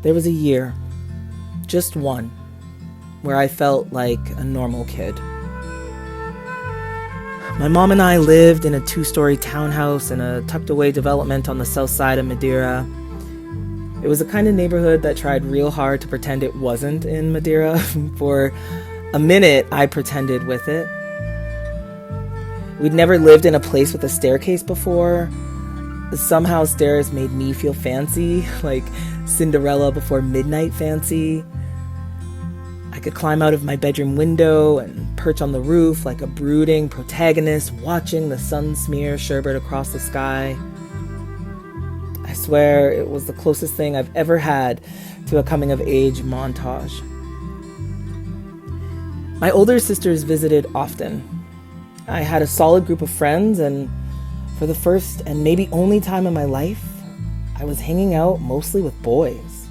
There was a year, just one, where I felt like a normal kid. My mom and I lived in a 2-story townhouse in a tucked-away development on the south side of Madeira. It was the kind of neighborhood that tried real hard to pretend it wasn't in Madeira. For a minute, I pretended with it. We'd never lived in a place with a staircase before. Somehow stairs made me feel fancy, like Cinderella before midnight fancy. I could climb out of my bedroom window and perch on the roof like a brooding protagonist watching the sun smear sherbet across the sky. I swear it was the closest thing I've ever had to a coming-of-age montage. My older sisters visited often. I had a solid group of friends, and for the first and maybe only time in my life, I was hanging out mostly with boys.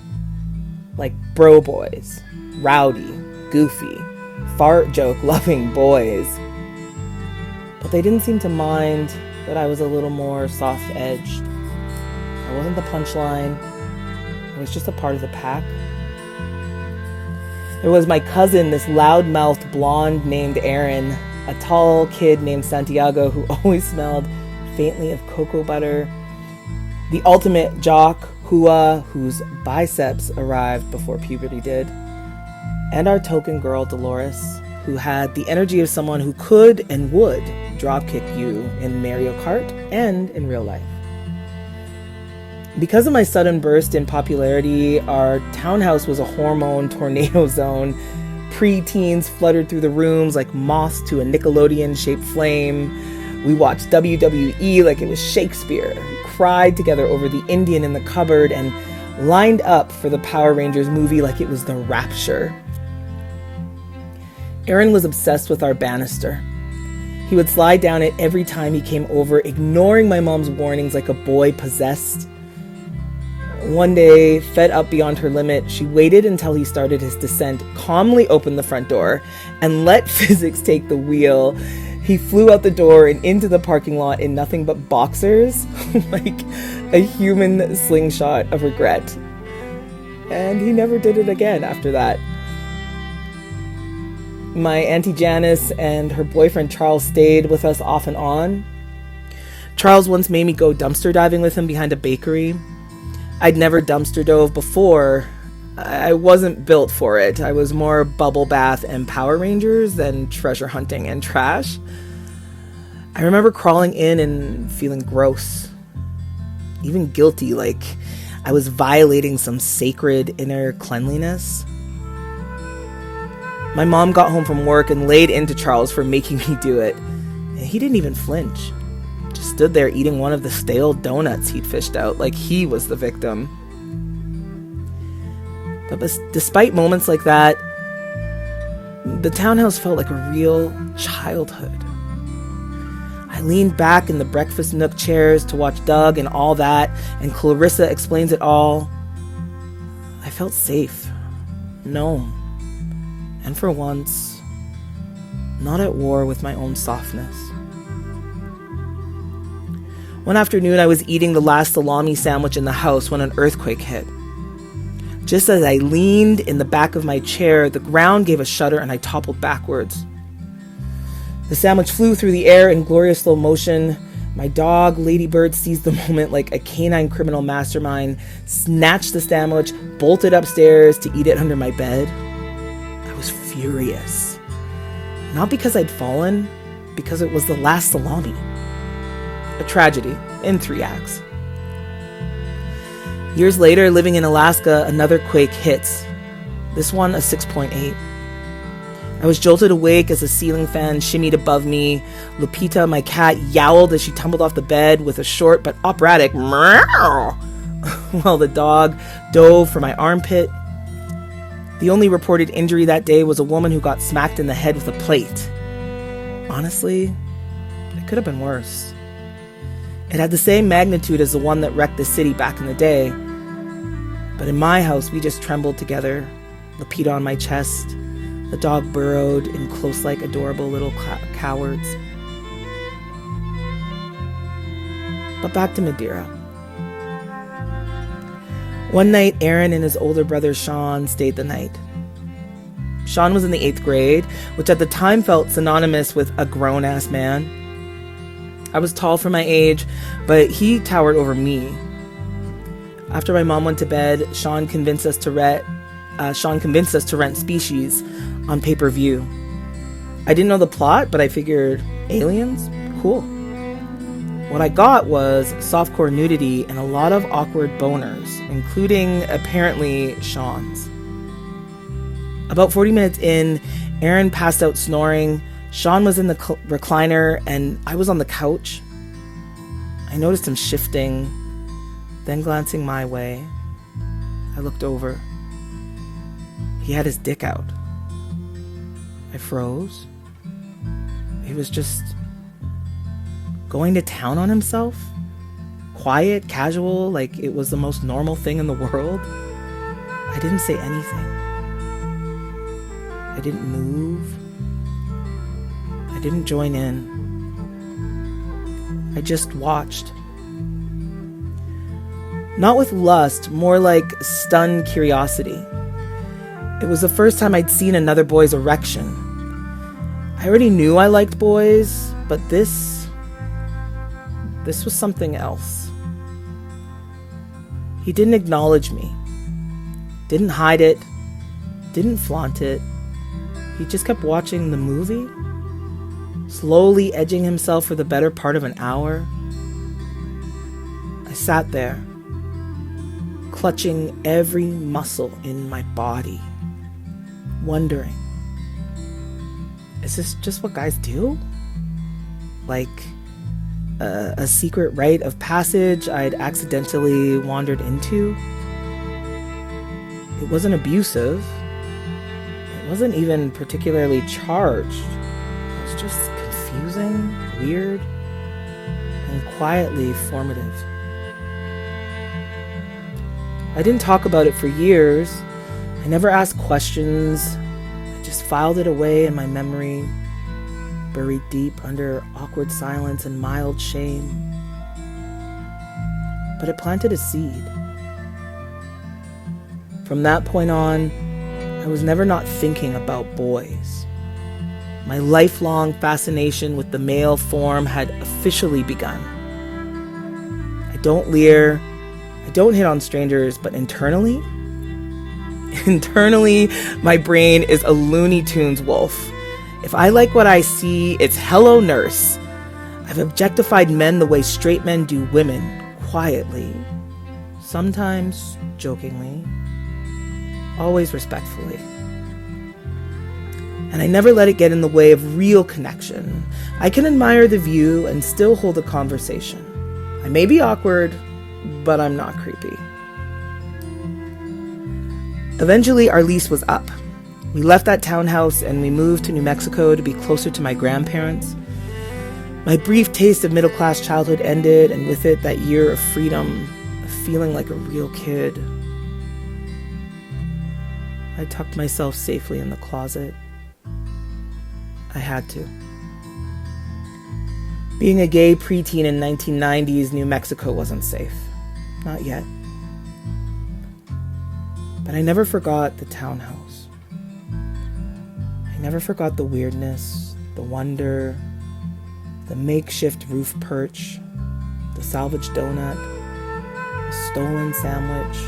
Like bro boys. Rowdy, goofy, fart joke-loving boys. But they didn't seem to mind that I was a little more soft-edged. I wasn't the punchline. I was just a part of the pack. There was my cousin, this loud-mouthed blonde named Aaron, a tall kid named Santiago who always smelled faintly of cocoa butter, the ultimate jock, Hua, whose biceps arrived before puberty did, and our token girl, Dolores, who had the energy of someone who could and would dropkick you in Mario Kart and in real life. Because of my sudden burst in popularity, our townhouse was a hormone tornado zone. Pre-teens fluttered through the rooms like moths to a Nickelodeon-shaped flame. We watched WWE like it was Shakespeare. We cried together over the Indian in the cupboard and lined up for the Power Rangers movie like it was the Rapture. Aaron was obsessed with our banister. He would slide down it every time he came over, ignoring my mom's warnings like a boy possessed. One day, fed up beyond her limit, she waited until he started his descent, calmly opened the front door, and let physics take the wheel. He flew out the door and into the parking lot in nothing but boxers, like a human slingshot of regret. And he never did it again after that. My Auntie Janice and her boyfriend Charles stayed with us off and on. Charles once made me go dumpster diving with him behind a bakery. I'd never dumpster dove before. I wasn't built for it. I was more bubble bath and Power Rangers than treasure hunting and trash. I remember crawling in and feeling gross, even guilty, like I was violating some sacred inner cleanliness. My mom got home from work and laid into Charles for making me do it. And he didn't even flinch. Just stood there eating one of the stale donuts he'd fished out like he was the victim. But despite moments like that, the townhouse felt like a real childhood. I leaned back in the breakfast nook chairs to watch Doug and All That, and Clarissa Explains It All. I felt safe, known, and for once, not at war with my own softness. One afternoon, I was eating the last salami sandwich in the house when an earthquake hit. Just as I leaned in the back of my chair, the ground gave a shudder and I toppled backwards. The sandwich flew through the air in glorious slow motion. My dog, Ladybird, seized the moment like a canine criminal mastermind, snatched the sandwich, bolted upstairs to eat it under my bed. I was furious. Not because I'd fallen, because it was the last salami. A tragedy in 3 acts. Years later, living in Alaska, another quake hits. This one a 6.8. I was jolted awake as a ceiling fan shimmied above me. Lupita, my cat, yowled as she tumbled off the bed with a short but operatic meow, while the dog dove for my armpit. The only reported injury that day was a woman who got smacked in the head with a plate. Honestly, it could have been worse. It had the same magnitude as the one that wrecked the city back in the day. But in my house, we just trembled together, Lupita on my chest. The dog burrowed in close like adorable little cowards. But back to Madeira. One night, Aaron and his older brother Sean stayed the night. Sean was in the 8th grade, which at the time felt synonymous with a grown-ass man. I was tall for my age, but he towered over me. After my mom went to bed, Sean convinced us to rent Species on pay-per-view. I didn't know the plot, but I figured, aliens? Cool. What I got was softcore nudity and a lot of awkward boners, including apparently Sean's. About 40 minutes in, Aaron passed out snoring. Sean was in the recliner and I was on the couch. I noticed him shifting, then glancing my way. I looked over. He had his dick out. I froze. He was just going to town on himself. Quiet, casual, like it was the most normal thing in the world. I didn't say anything. I didn't move. I didn't join in. I just watched. Not with lust, more like stunned curiosity. It was the first time I'd seen another boy's erection. I already knew I liked boys, but this was something else. He didn't acknowledge me, didn't hide it, didn't flaunt it. He just kept watching the movie, slowly edging himself for the better part of an hour. I sat there, clutching every muscle in my body, wondering, is this just what guys do? Like a secret rite of passage I'd accidentally wandered into? It wasn't abusive. It wasn't even particularly charged. It was just confusing, weird, and quietly formative. I didn't talk about it for years. I never asked questions. I just filed it away in my memory, buried deep under awkward silence and mild shame. But it planted a seed. From that point on, I was never not thinking about boys. My lifelong fascination with the male form had officially begun. I don't leer, I don't hit on strangers, but internally, my brain is a Looney Tunes wolf. If I like what I see, it's hello nurse. I've objectified men the way straight men do women, quietly, sometimes jokingly, always respectfully. And I never let it get in the way of real connection. I can admire the view and still hold a conversation. I may be awkward, but I'm not creepy. Eventually, our lease was up. We left that townhouse and we moved to New Mexico to be closer to my grandparents. My brief taste of middle-class childhood ended, and with it, that year of freedom, of feeling like a real kid. I tucked myself safely in the closet. I had to. Being a gay preteen in 1990s New Mexico wasn't safe. Not yet. But I never forgot the townhouse. I never forgot the weirdness, the wonder, the makeshift roof perch, the salvaged donut, the stolen sandwich,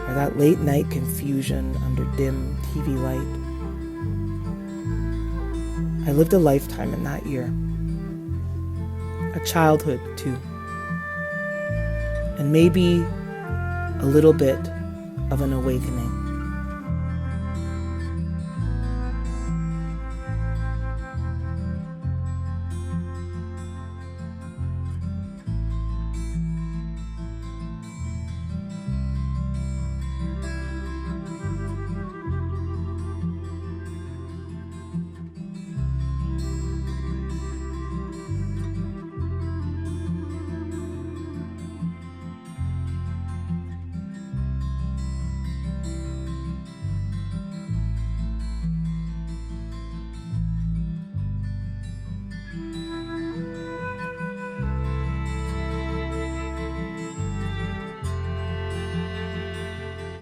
or that late night confusion under dim TV light. I lived a lifetime in that year. A childhood, too. And maybe a little bit of an awakening.